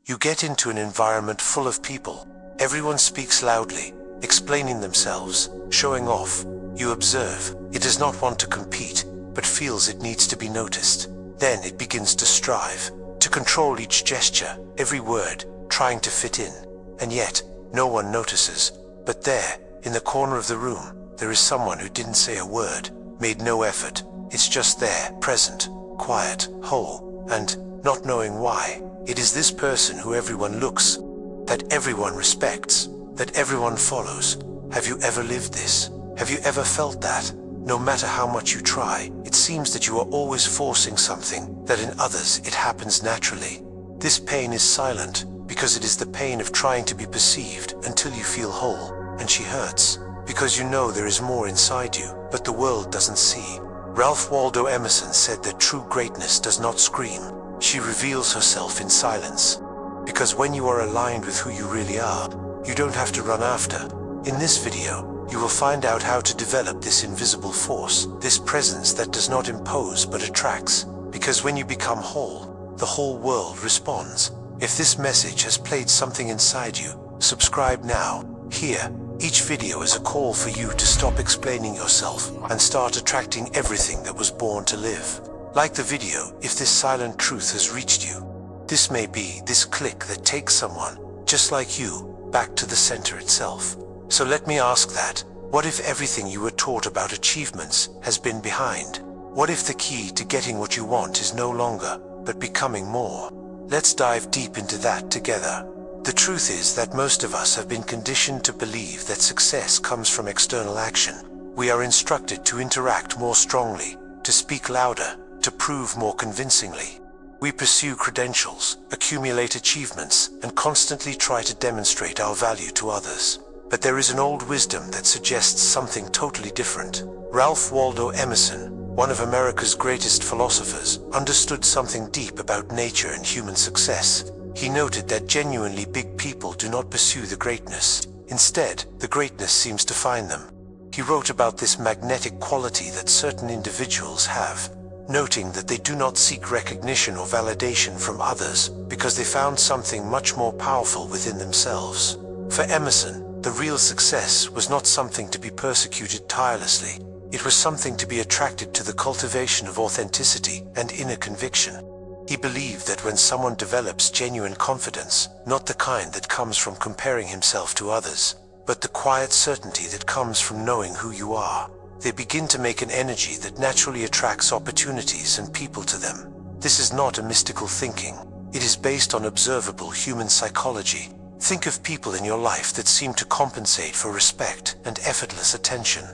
You get into an environment full of people. Everyone speaks loudly, explaining themselves, showing off. You observe. It does not want to compete, but feels it needs to be noticed. Then it begins to strive, to control each gesture, every word, trying to fit in. And yet, no one notices. But there, in the corner of the room, there is someone who didn't say a word, made no effort. It's just there, present, quiet, whole, and not knowing why. It is this person who everyone looks, that everyone respects, that everyone follows. Have you ever lived this? Have you ever felt that? No matter how much you try, it seems that you are always forcing something, that in others it happens naturally. This pain is silent, because it is the pain of trying to be perceived until you feel whole, and she hurts, because you know there is more inside you, but the world doesn't see. Ralph Waldo Emerson said that true greatness does not scream. She reveals herself in silence. Because when you are aligned with who you really are, you don't have to run after. In this video, you will find out how to develop this invisible force, this presence that does not impose but attracts. Because when you become whole, the whole world responds. If this message has played something inside you, subscribe now. Here, each video is a call for you to stop explaining yourself and start attracting everything that was born to live. Like the video if this silent truth has reached you. This may be this click that takes someone, just like you, back to the center itself. So let me ask that. What if everything you were taught about achievements has been behind? What if the key to getting what you want is no longer, but becoming more? Let's dive deep into that together. The truth is that most of us have been conditioned to believe that success comes from external action. We are instructed to interact more strongly, to speak louder, to prove more convincingly. We pursue credentials, accumulate achievements, and constantly try to demonstrate our value to others. But there is an old wisdom that suggests something totally different. Ralph Waldo Emerson, one of America's greatest philosophers, understood something deep about nature and human success. He noted that genuinely big people do not pursue the greatness. Instead, the greatness seems to find them. He wrote about this magnetic quality that certain individuals have, noting that they do not seek recognition or validation from others because they found something much more powerful within themselves. For Emerson, the real success was not something to be persecuted tirelessly. It was something to be attracted to the cultivation of authenticity and inner conviction. He believed that when someone develops genuine confidence, not the kind that comes from comparing himself to others, but the quiet certainty that comes from knowing who you are, they begin to make an energy that naturally attracts opportunities and people to them. This is not a mystical thinking. It is based on observable human psychology. Think of people in your life that seem to compensate for respect and effortless attention.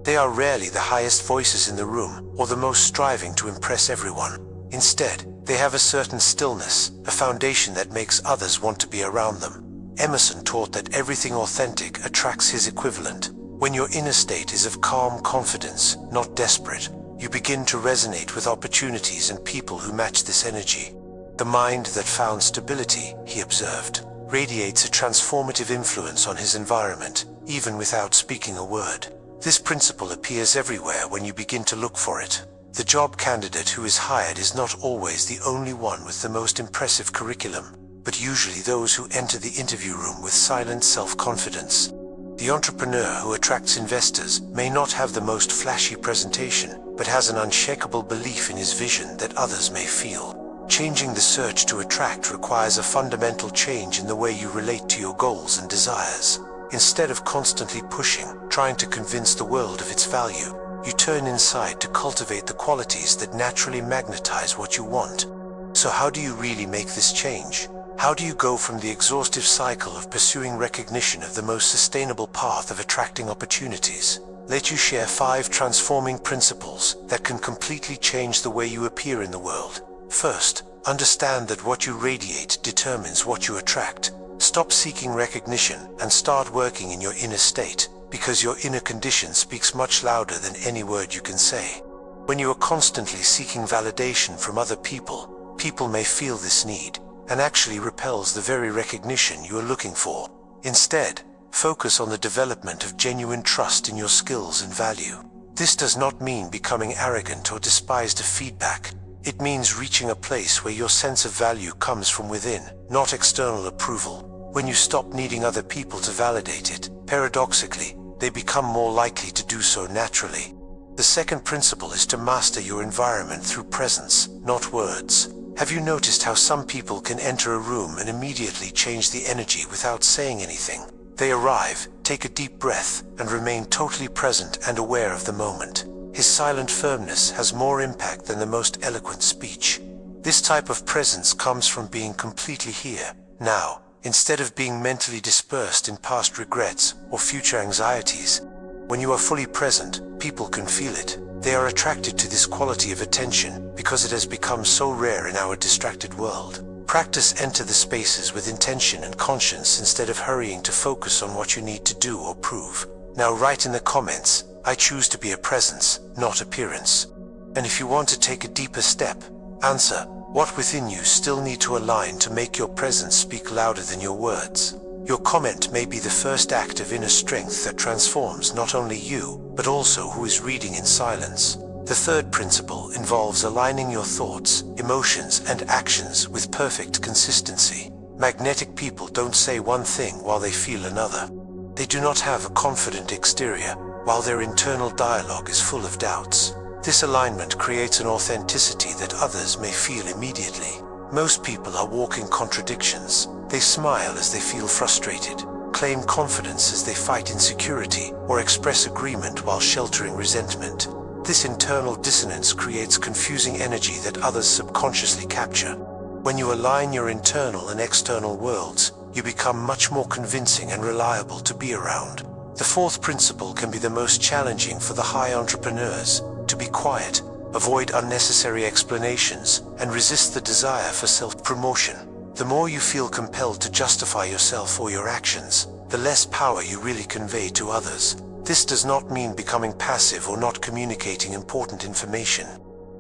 They are rarely the highest voices in the room or the most striving to impress everyone. Instead, they have a certain stillness, a foundation that makes others want to be around them. Emerson taught that everything authentic attracts his equivalent. When your inner state is of calm confidence, not desperate, you begin to resonate with opportunities and people who match this energy. The mind that found stability, he observed, radiates a transformative influence on his environment, even without speaking a word. This principle appears everywhere when you begin to look for it. The job candidate who is hired is not always the only one with the most impressive curriculum, but usually those who enter the interview room with silent self-confidence. The entrepreneur who attracts investors may not have the most flashy presentation, but has an unshakable belief in his vision that others may feel. Changing the search to attract requires a fundamental change in the way you relate to your goals and desires. Instead of constantly pushing, trying to convince the world of its value, you turn inside to cultivate the qualities that naturally magnetize what you want. So how do you really make this change? How do you go from the exhaustive cycle of pursuing recognition of the most sustainable path of attracting opportunities? Let you share 5 transforming principles that can completely change the way you appear in the world. First, understand that what you radiate determines what you attract. Stop seeking recognition and start working in your inner state, because your inner condition speaks much louder than any word you can say. When you are constantly seeking validation from other people, people may feel this need, and actually repels the very recognition you are looking for. Instead, focus on the development of genuine trust in your skills and value. This does not mean becoming arrogant or despised of feedback. It means reaching a place where your sense of value comes from within, not external approval. When you stop needing other people to validate it, paradoxically, they become more likely to do so naturally. The second principle is to master your environment through presence, not words. Have you noticed how some people can enter a room and immediately change the energy without saying anything? They arrive, take a deep breath, and remain totally present and aware of the moment. His silent firmness has more impact than the most eloquent speech. This type of presence comes from being completely here, now, instead of being mentally dispersed in past regrets or future anxieties. When you are fully present, people can feel it. They are attracted to this quality of attention because it has become so rare in our distracted world. Practice enter the spaces with intention and conscience instead of hurrying to focus on what you need to do or prove. Now write in the comments, I choose to be a presence, not appearance. And if you want to take a deeper step, answer, what within you still need to align to make your presence speak louder than your words? Your comment may be the first act of inner strength that transforms not only you, but also who is reading in silence. The third principle involves aligning your thoughts, emotions, and actions with perfect consistency. Magnetic people don't say one thing while they feel another. They do not have a confident exterior, while their internal dialogue is full of doubts. This alignment creates an authenticity that others may feel immediately. Most people are walking contradictions. They smile as they feel frustrated, claim confidence as they fight insecurity, or express agreement while sheltering resentment. This internal dissonance creates confusing energy that others subconsciously capture. When you align your internal and external worlds, you become much more convincing and reliable to be around. The fourth principle can be the most challenging for the high entrepreneurs: to be quiet, avoid unnecessary explanations, and resist the desire for self-promotion. The more you feel compelled to justify yourself or your actions, the less power you really convey to others. This does not mean becoming passive or not communicating important information.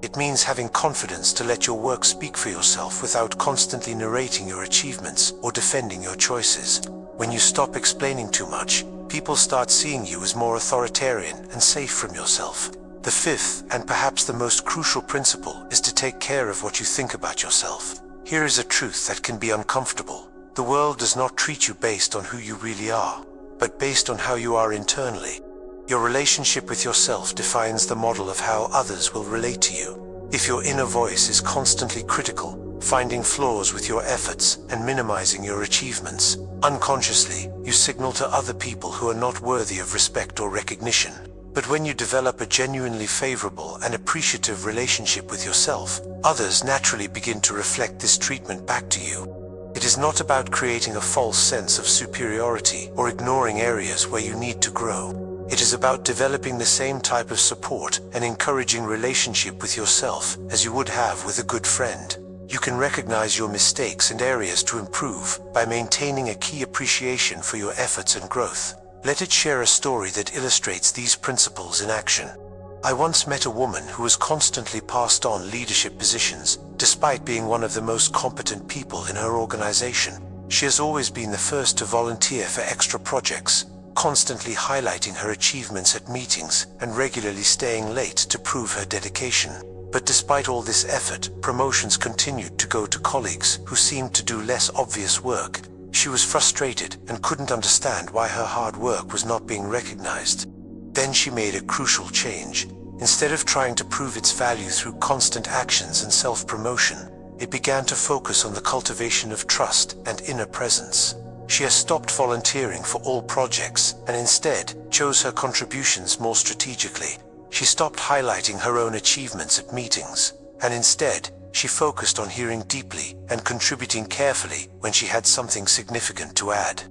It means having confidence to let your work speak for yourself without constantly narrating your achievements or defending your choices. When you stop explaining too much, people start seeing you as more authoritarian and safe from yourself. The fifth, and perhaps the most crucial principle, is to take care of what you think about yourself. Here is a truth that can be uncomfortable. The world does not treat you based on who you really are, but based on how you are internally. Your relationship with yourself defines the model of how others will relate to you. If your inner voice is constantly critical, finding flaws with your efforts and minimizing your achievements, unconsciously, you signal to other people who are not worthy of respect or recognition. But when you develop a genuinely favorable and appreciative relationship with yourself, others naturally begin to reflect this treatment back to you. It is not about creating a false sense of superiority or ignoring areas where you need to grow. It is about developing the same type of support and encouraging relationship with yourself as you would have with a good friend. You can recognize your mistakes and areas to improve by maintaining a key appreciation for your efforts and growth. Let it share a story that illustrates these principles in action. I once met a woman who was constantly passed on leadership positions, despite being one of the most competent people in her organization. She has always been the first to volunteer for extra projects, constantly highlighting her achievements at meetings and regularly staying late to prove her dedication. But despite all this effort, promotions continued to go to colleagues who seemed to do less obvious work. She was frustrated and couldn't understand why her hard work was not being recognized. Then she made a crucial change. Instead of trying to prove its value through constant actions and self-promotion, it began to focus on the cultivation of trust and inner presence. She has stopped volunteering for all projects and instead chose her contributions more strategically. She stopped highlighting her own achievements at meetings, and instead, she focused on hearing deeply and contributing carefully when she had something significant to add.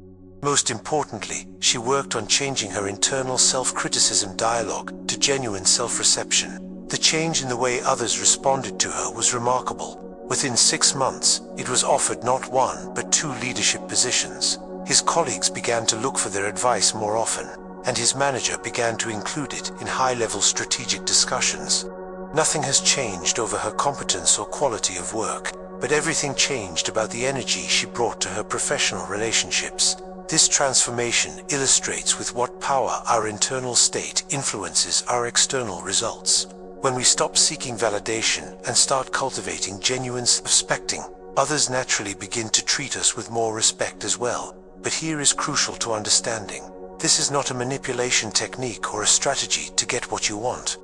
Most importantly, she worked on changing her internal self-criticism dialogue to genuine self-reception. The change in the way others responded to her was remarkable. Within 6 months, it was offered not 1 but 2 leadership positions. His colleagues began to look for their advice more often, and his manager began to include it in high-level strategic discussions. Nothing has changed over her competence or quality of work, but everything changed about the energy she brought to her professional relationships. This transformation illustrates with what power our internal state influences our external results. When we stop seeking validation and start cultivating genuine respecting, others naturally begin to treat us with more respect as well. But here is crucial to understanding. This is not a manipulation technique or a strategy to get what you want.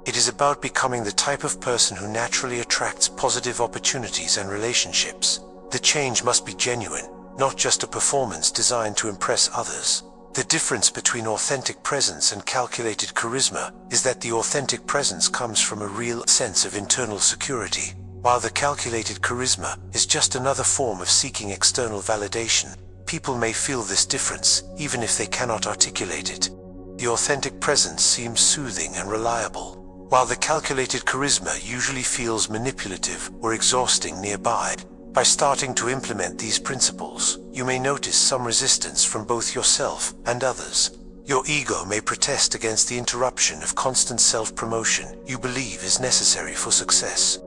It is about becoming the type of person who naturally attracts positive opportunities and relationships. The change must be genuine, not just a performance designed to impress others. The difference between authentic presence and calculated charisma is that the authentic presence comes from a real sense of internal security, while the calculated charisma is just another form of seeking external validation. People may feel this difference, even if they cannot articulate it. The authentic presence seems soothing and reliable, while the calculated charisma usually feels manipulative or exhausting nearby. By starting to implement these principles, you may notice some resistance from both yourself and others. Your ego may protest against the interruption of constant self-promotion you believe is necessary for success.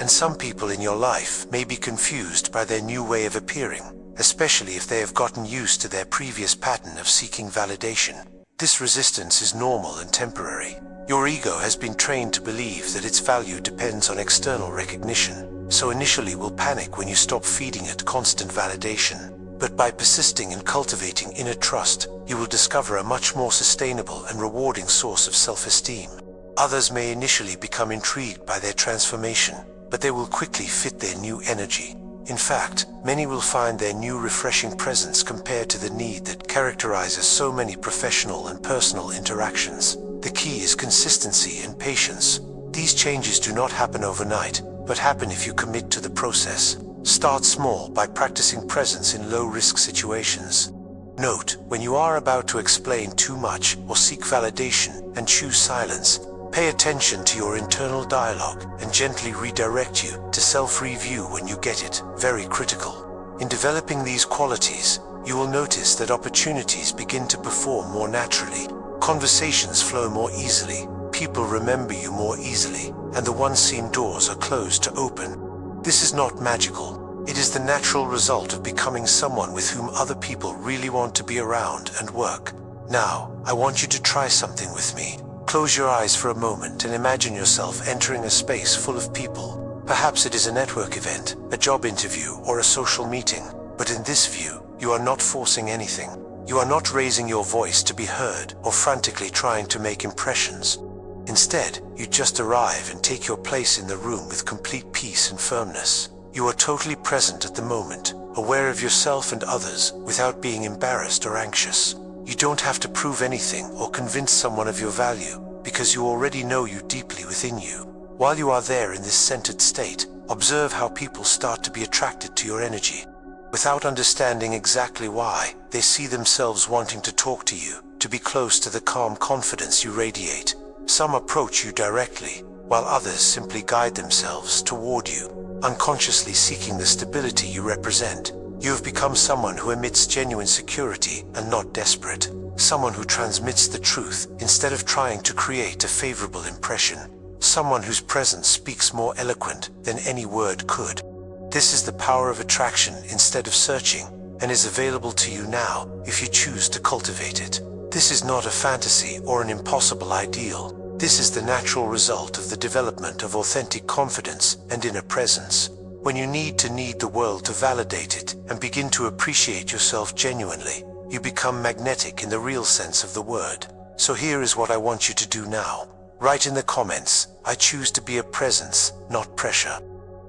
And some people in your life may be confused by their new way of appearing, especially if they have gotten used to their previous pattern of seeking validation. This resistance is normal and temporary. Your ego has been trained to believe that its value depends on external recognition, so initially will panic when you stop feeding it constant validation. But by persisting in cultivating inner trust, you will discover a much more sustainable and rewarding source of self-esteem. Others may initially become intrigued by their transformation, but they will quickly fit their new energy. In fact, many will find their new refreshing presence compared to the need that characterizes so many professional and personal interactions. The key is consistency and patience. These changes do not happen overnight, but happen if you commit to the process. Start small by practicing presence in low-risk situations. Note, when you are about to explain too much or seek validation and choose silence, pay attention to your internal dialogue and gently redirect you to self-review when you get it. Very critical. In developing these qualities, you will notice that opportunities begin to perform more naturally. Conversations flow more easily, people remember you more easily, and the once-seen doors are closed to open. This is not magical. It is the natural result of becoming someone with whom other people really want to be around and work. Now, I want you to try something with me. Close your eyes for a moment and imagine yourself entering a space full of people. Perhaps it is a network event, a job interview, or a social meeting. But in this view, you are not forcing anything. You are not raising your voice to be heard or frantically trying to make impressions. Instead, you just arrive and take your place in the room with complete peace and firmness. You are totally present at the moment, aware of yourself and others without being embarrassed or anxious. You don't have to prove anything or convince someone of your value, because you already know you deeply within you. While you are there in this centered state, observe how people start to be attracted to your energy. Without understanding exactly why, they see themselves wanting to talk to you, to be close to the calm confidence you radiate. Some approach you directly, while others simply guide themselves toward you, unconsciously seeking the stability you represent. You have become someone who emits genuine security and not desperate. Someone who transmits the truth instead of trying to create a favorable impression. Someone whose presence speaks more eloquent than any word could. This is the power of attraction instead of searching, and is available to you now if you choose to cultivate it. This is not a fantasy or an impossible ideal. This is the natural result of the development of authentic confidence and inner presence. When you need the world to validate it and begin to appreciate yourself genuinely, you become magnetic in the real sense of the word. So here is what I want you to do now. Write in the comments, I choose to be a presence, not pressure.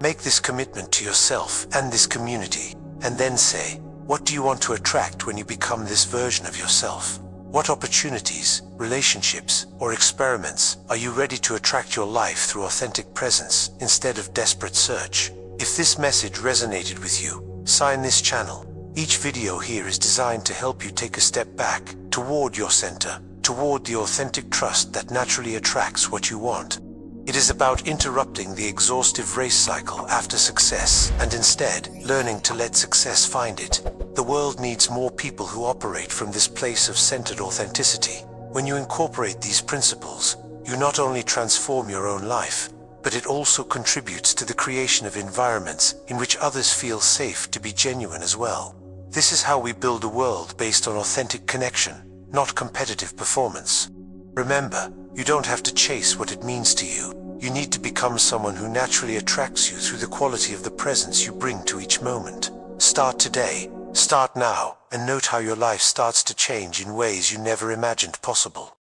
Make this commitment to yourself and this community, and then say, what do you want to attract when you become this version of yourself? What opportunities, relationships, or experiments are you ready to attract your life through authentic presence instead of desperate search? If this message resonated with you, sign this channel. Each video here is designed to help you take a step back toward your center, toward the authentic trust that naturally attracts what you want. It is about interrupting the exhaustive race cycle after success and instead learning to let success find it. The world needs more people who operate from this place of centered authenticity. When you incorporate these principles, you not only transform your own life, but it also contributes to the creation of environments in which others feel safe to be genuine as well. This is how we build a world based on authentic connection, not competitive performance. Remember, you don't have to chase what it means to you. You need to become someone who naturally attracts you through the quality of the presence you bring to each moment. Start today, start now, and note how your life starts to change in ways you never imagined possible.